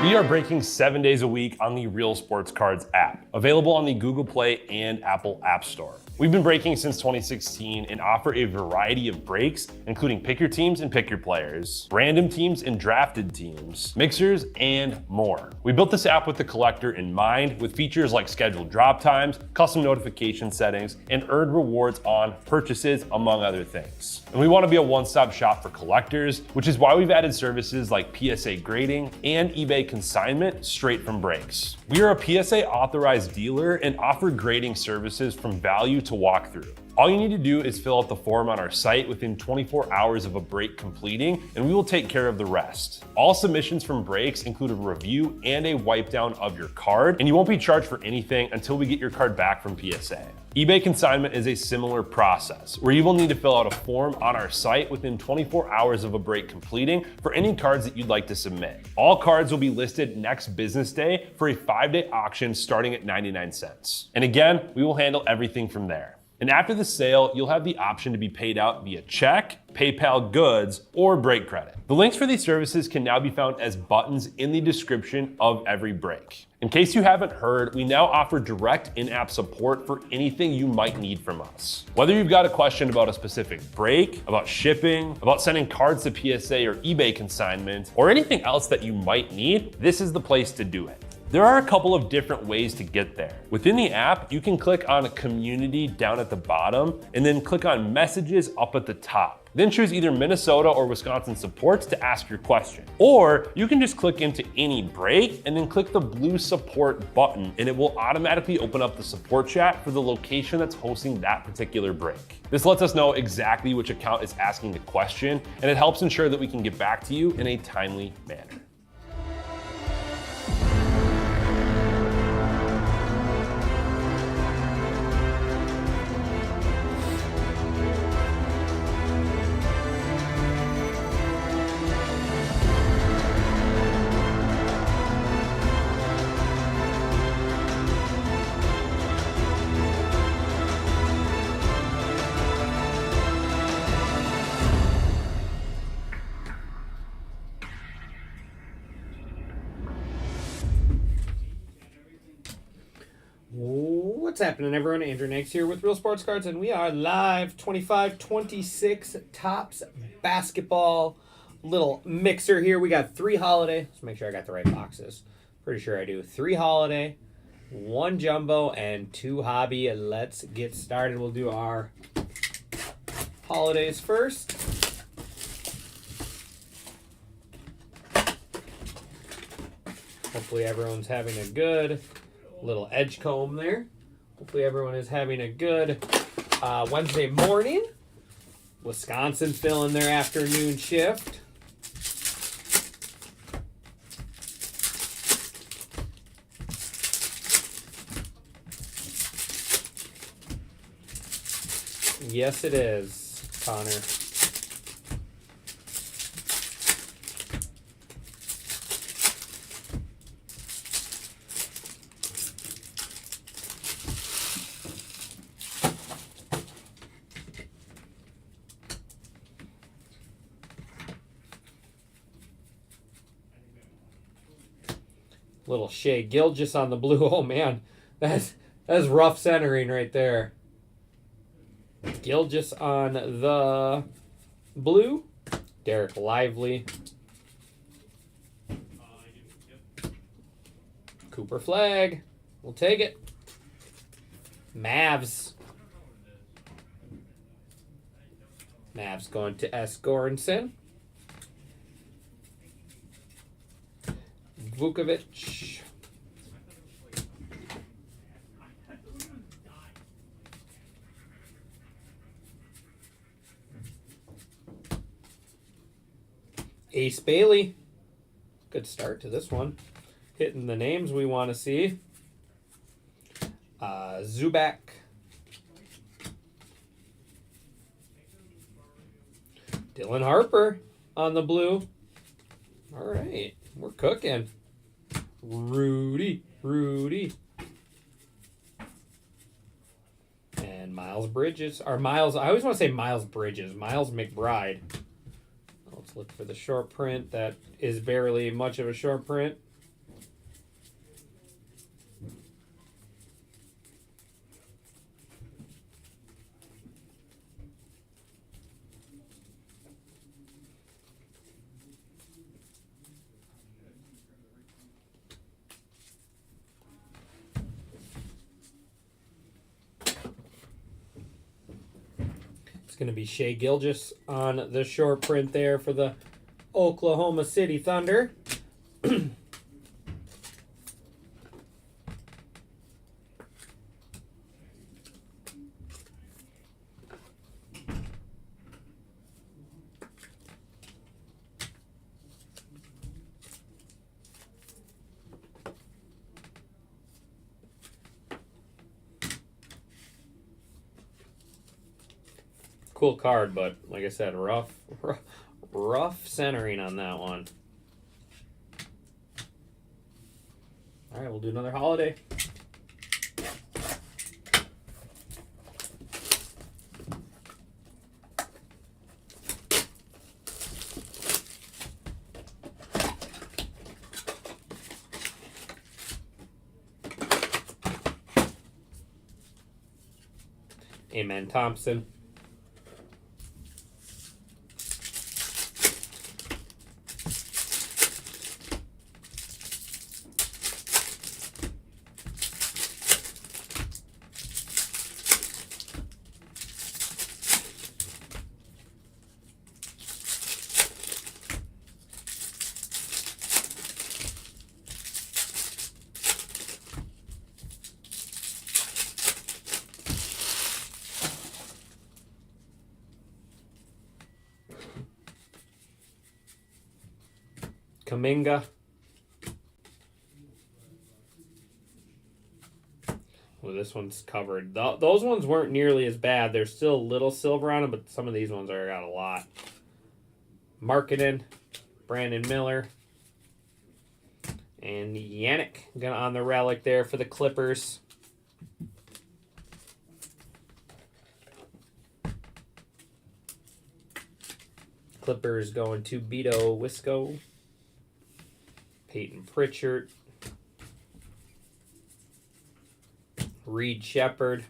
We are breaking 7 days a week on the Real Sports Cards app, available on the Google Play and Apple App Store. We've been breaking since 2016 and offer a variety of breaks, including pick your teams and pick your players, random teams and drafted teams, mixers, and more. We built this app with the collector in mind, with features like scheduled drop times, custom notification settings, and earned rewards on purchases, among other things. And we want to be a one-stop shop for collectors, which is why we've added services like PSA grading and eBay consignment straight from breaks. We are a PSA authorized dealer and offer grading services from value to walkthrough. All you need to do is fill out the form on our site within 24 hours of a break completing, and we will take care of the rest. All submissions from breaks include a review and a wipe down of your card, and you won't be charged for anything until we get your card back from PSA. eBay consignment is a similar process, where you will need to fill out a form on our site within 24 hours of a break completing for any cards that you'd like to submit. All cards will be listed next business day for a 5-day auction starting at 99 cents. And again, we will handle everything from there. And after the sale, you'll have the option to be paid out via check, PayPal goods, or break credit. The links for these services can now be found as buttons in the description of every break. In case you haven't heard, we now offer direct in-app support for anything you might need from us. Whether you've got a question about a specific break, about shipping, about sending cards to PSA or eBay consignment, or anything else that you might need, this is the place to do it. There are a couple of different ways to get there. Within the app, you can click on Community down at the bottom and then click on Messages up at the top. Then choose either Minnesota or Wisconsin supports to ask your question. Or you can just click into any break and then click the blue support button, and it will automatically open up the support chat for the location that's hosting that particular break. This lets us know exactly which account is asking the question, and it helps ensure that we can get back to you in a timely manner. What's happening, everyone? Andrew Nags here with Real Sports Cards, and we are live 25-26 Topps basketball little mixer here. We got 3 holiday. Let's make sure I got the right boxes. Pretty sure I do. 3 holiday, 1 jumbo, and 2 hobby. Let's get started. We'll do our holidays first. Hopefully everyone's having a good little edge comb there. Hopefully everyone is having a good Wednesday morning. Wisconsin filling their afternoon shift. Yes, it is, Connor. Little Shea Gilgeous on the blue. Oh man, that's rough centering right there. Gilgeous on the blue. Derek Lively. Cooper Flag. We'll take it. Mavs. Mavs going to S. Goranson. Vukovic. Ace Bailey. Good start to this one. Hitting the names we want to see. Zubac. Dylan Harper on the blue. All right, we're cooking. Rudy. And Miles Bridges. Or Miles, I always want to say Miles Bridges. Miles McBride. Let's look for the short print. That is barely much of a short print. going to be Shea Gilgeous on the short print there for the Oklahoma City Thunder. Cool card, but like I said, rough centering on that one. All right, we'll do another holiday. Amen Thompson. Kaminga. Well, this one's covered. Those ones weren't nearly as bad. There's still a little silver on them, but some of these ones are got a lot. Markkanen, Brandon Miller, and Yannick on the relic there for the Clippers. Clippers going to Beto Wisco. Peyton Pritchard, Reed Shepard,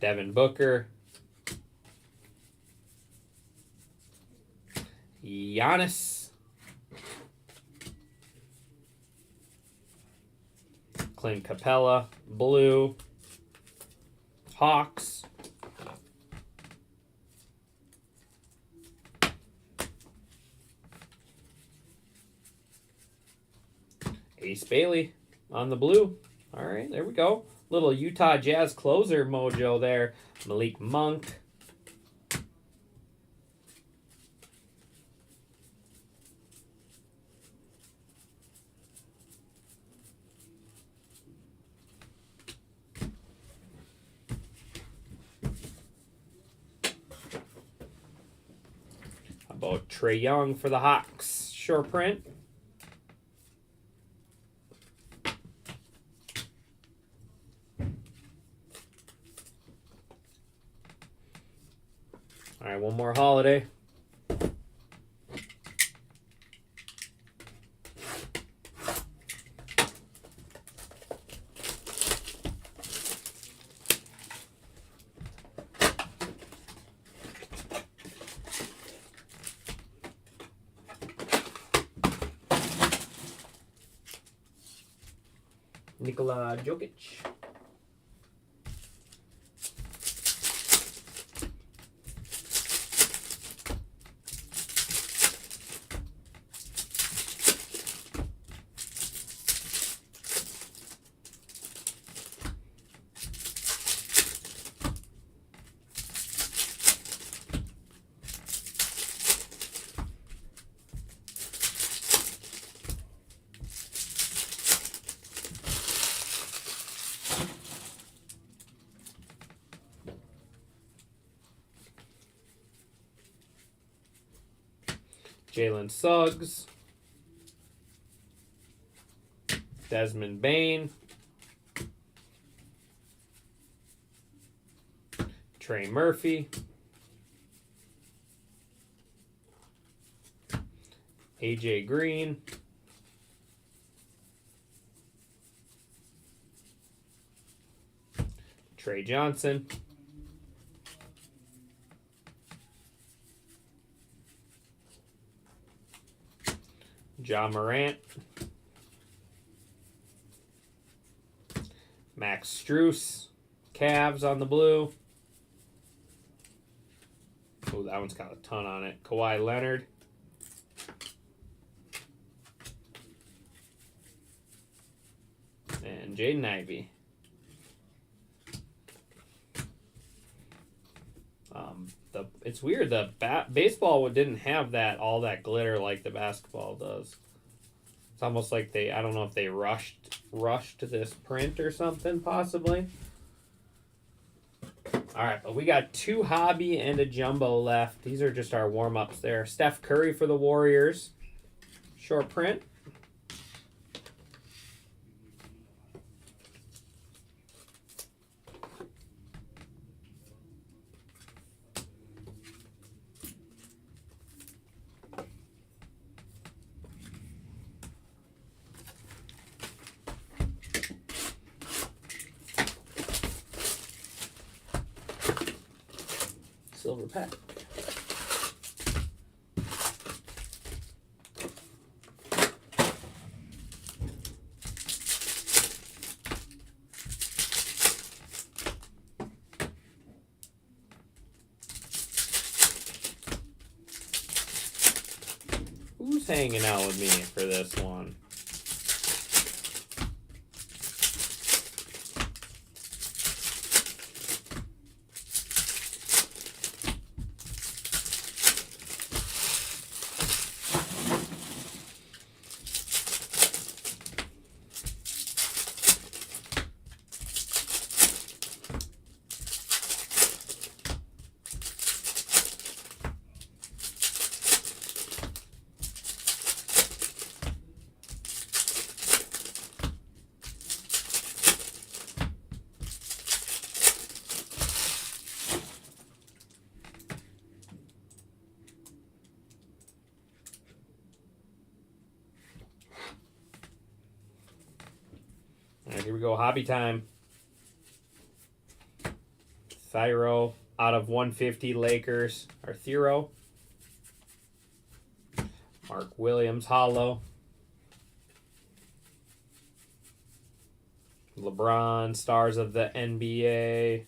Devin Booker, Giannis, Clint Capella, blue, Hawks, Ace Bailey on the blue. All right, there we go. Little Utah Jazz closer mojo there. Malik Monk. How about Trae Young for the Hawks? Short print. All right, one more holiday. Nikola Jokic. Jalen Suggs, Desmond Bane, Trey Murphy, AJ Green, Trey Johnson, John Morant. Max Strus. Cavs on the blue. Oh, that one's got a ton on it. Kawhi Leonard. And Jaden Ivey. It's weird. The baseball didn't have all that glitter like the basketball does. It's almost like I don't know if they rushed this print or something, possibly. All right, but we got 2 hobby and a jumbo left. These are just our warm-ups there. Steph Curry for the Warriors. Short print. Silver pack. Who's hanging out with me for this one? All right, here we go. Hobby time. Thyro out of 150 Lakers. Or Thero. Mark Williams hollow. LeBron, stars of the NBA.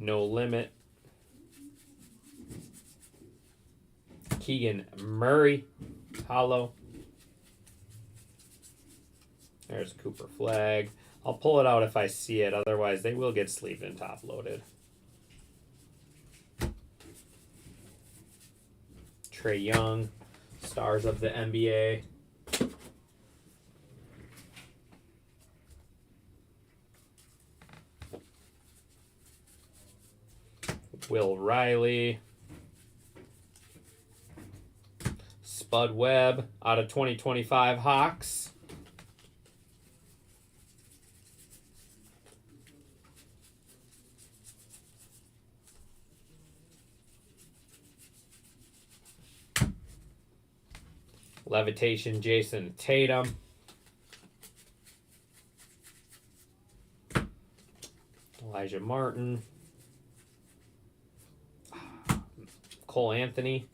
No Limit. Keegan Murray, hollow. There's Cooper Flag. I'll pull it out if I see it. Otherwise, they will get sleeved and top loaded. Trae Young, stars of the NBA. Will Riley. Spud Webb out of 2025 Hawks. Levitation Jason Tatum. Elijah Martin. Cole Anthony.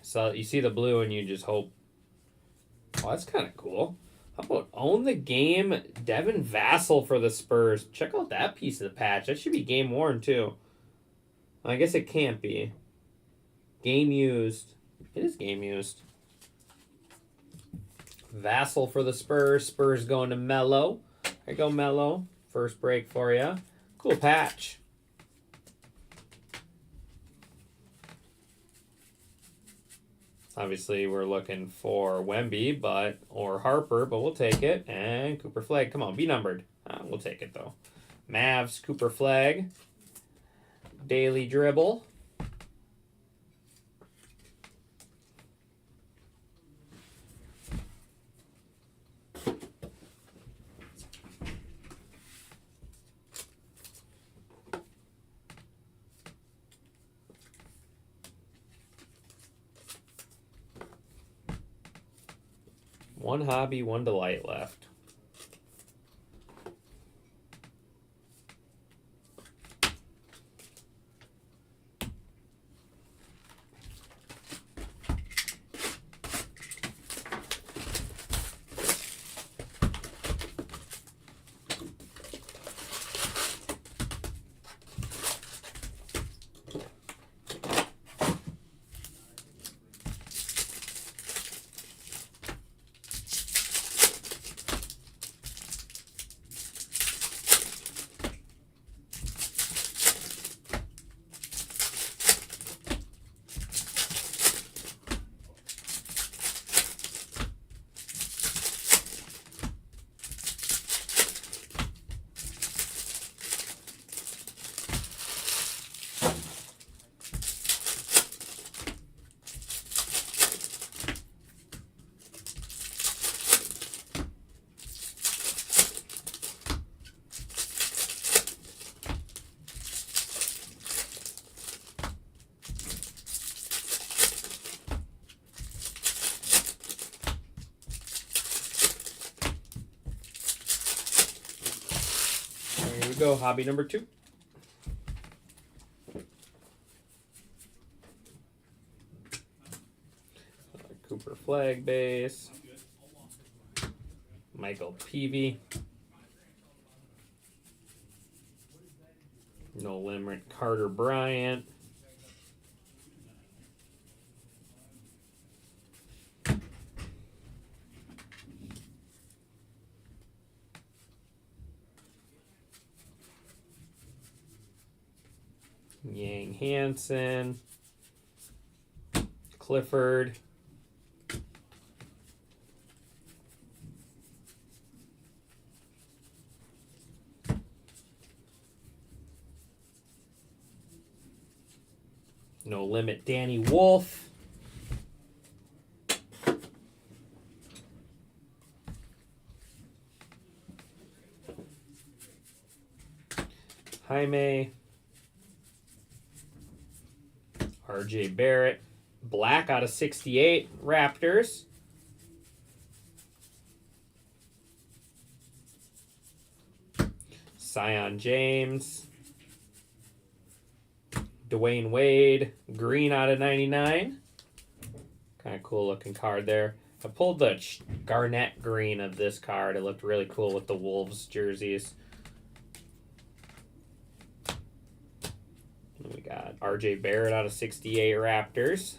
So you see the blue and you just hope. Oh, that's kind of cool. How about Own the Game Devin Vassell for the Spurs? Check out that piece of the patch. That should be game worn too. I guess it can't be. Game used. It is game used. Vassell for the Spurs. Spurs going to Melo. There you go, Melo. First break for you. Cool patch. Obviously, we're looking for Wemby, or Harper, but we'll take it. And Cooper Flag. Come on, be numbered. We'll take it, though. Mavs, Cooper Flag. Daily Dribble. One hobby, one delight left. Here we go, hobby number 2. Cooper flag base. Michael Peavy. No limit, Carter Bryant. Yang Hansen. Clifford. No limit, Danny Wolf. Jaime. RJ Barrett. Black out of 68, Raptors. Zion James. Dwayne Wade, green out of 99. Kind of cool looking card there. I pulled the garnet green of this card. It looked really cool with the Wolves jerseys. And we got RJ Barrett out of 68 Raptors.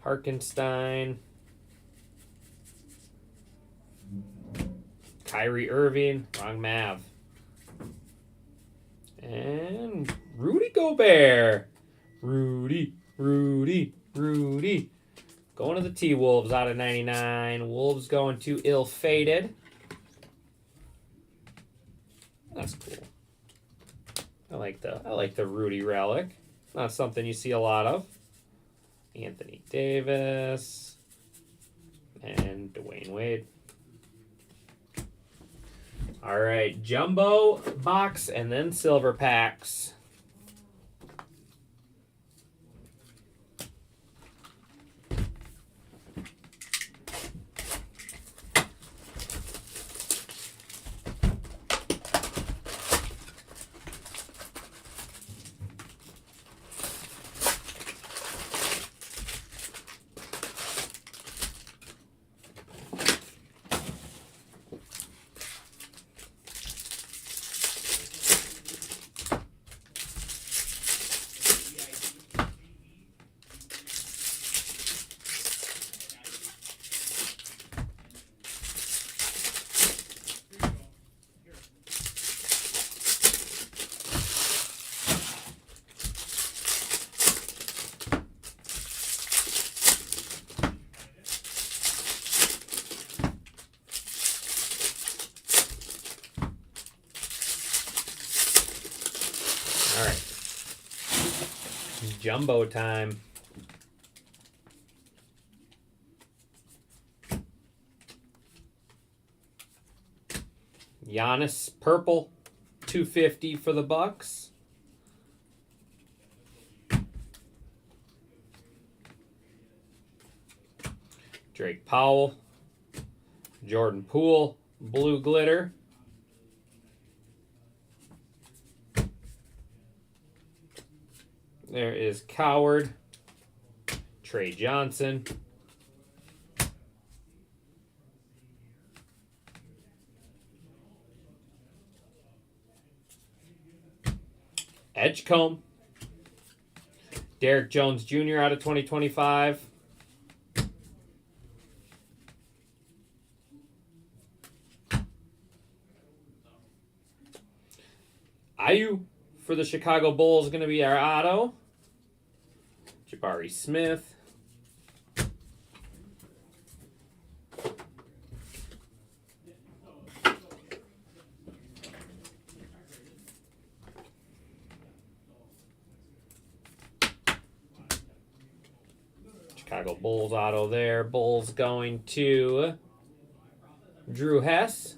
Harkenstein. Kyrie Irving, wrong Mav. And Rudy Gobert. Rudy. Going to the T-Wolves out of 99. Wolves going to ill-fated. That's cool. I like the Rudy relic. Not something you see a lot of. Anthony Davis. And Dwayne Wade. All right, jumbo box and then silver packs. All right. Jumbo time. Giannis, purple. 250 for the Bucks. Drake Powell, Jordan Poole, blue glitter. There is Coward, Trey Johnson. Edgecombe, Derek Jones Jr. out of 2025. Ayu for the Chicago Bulls is going to be our auto. Jabari Smith. Chicago Bulls auto there. Bulls going to Drew Hess.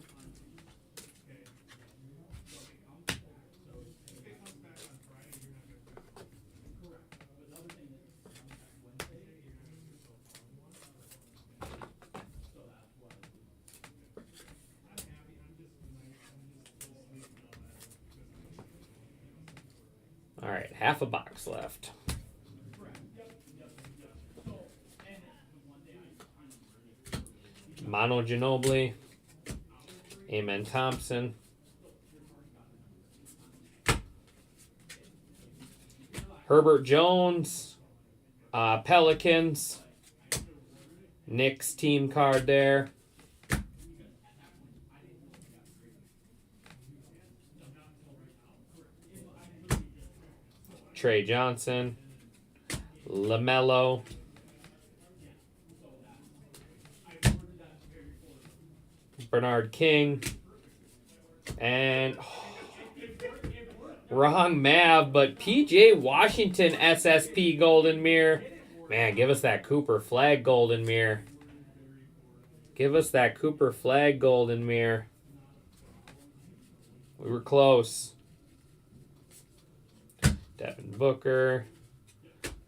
All right, half a box left. Manu Ginobili, Amen Thompson, Herbert Jones, Pelicans, Knicks team card there. Trey Johnson, LaMelo, Bernard King, and wrong Mav, but PJ Washington SSP Golden Mirror. Man, give us that Cooper Flag Golden Mirror. Give us that Cooper Flag Golden Mirror. We were close. Devin Booker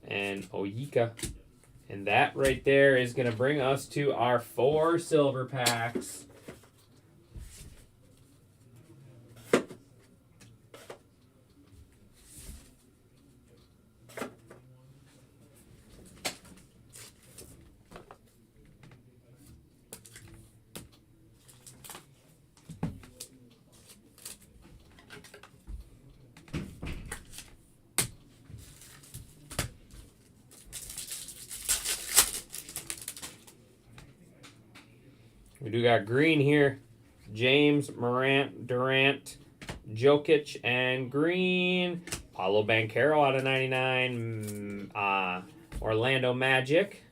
and Oyeka. And that right there is going to bring us to our 4 silver packs. We do got green here. James, Morant, Durant, Jokic, and green. Paulo Banchero out of 99. Orlando Magic.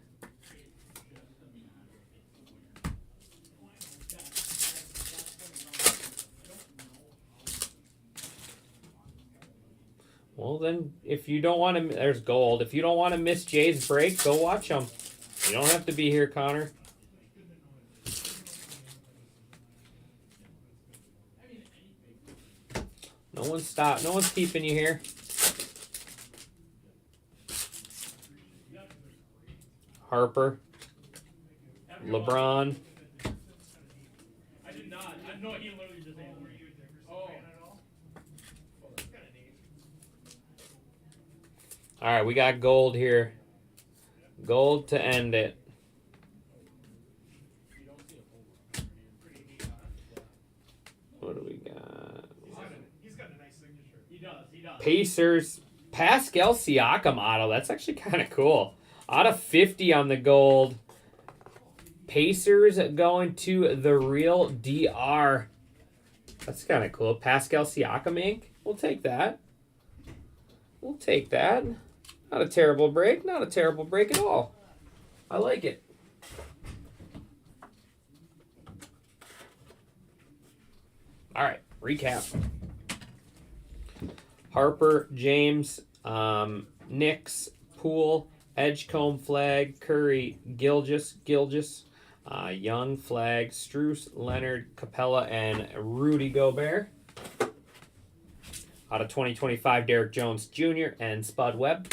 Well, then, if you don't want to... There's gold. If you don't want to miss Jay's break, go watch them. You don't have to be here, Connor. No one's keeping you here. Harper. LeBron. I did not. I know he literally just answered. Oh. All right, we got gold here. Gold to end it. What do we got? He's got a nice signature. He does. Pacers. Pascal Siakam auto. That's actually kind of cool. Out of 50 on the gold. Pacers going to the real DR. That's kind of cool. Pascal Siakam ink. We'll take that. We'll take that. Not a terrible break. Not a terrible break at all. I like it. All right, recap. Harper, James, Knicks, Poole, Edgecombe, Flag, Curry, Gilgis, Young, Flag, Strus, Leonard, Capella, and Rudy Gobert. Out of 2025, Derek Jones Jr. and Spud Webb.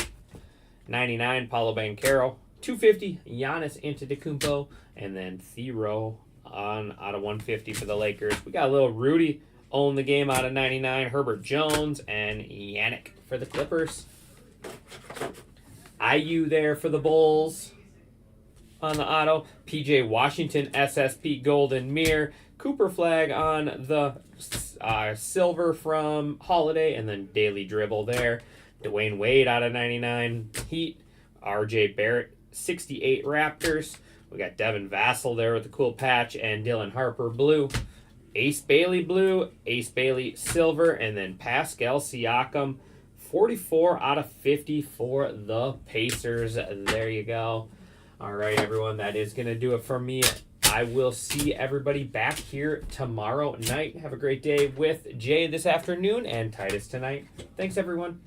99, Paulo Banchero. 250, Giannis Antetokounmpo. And then Thero out of 150 for the Lakers. We got a little Rudy own the game out of 99, Herbert Jones, and Yannick for the Clippers. IU there for the Bulls on the auto. PJ Washington, SSP Golden Mirror. Cooper Flag on the silver from Holiday, and then Daily Dribble there. Dwayne Wade out of 99, Heat. RJ Barrett, 68 Raptors. We got Devin Vassell there with the cool patch, and Dylan Harper blue. Ace Bailey blue, Ace Bailey silver, and then Pascal Siakam, 44 out of 50 for the Pacers. There you go. All right, everyone, that is going to do it for me. I will see everybody back here tomorrow night. Have a great day with Jay this afternoon and Titus tonight. Thanks, everyone.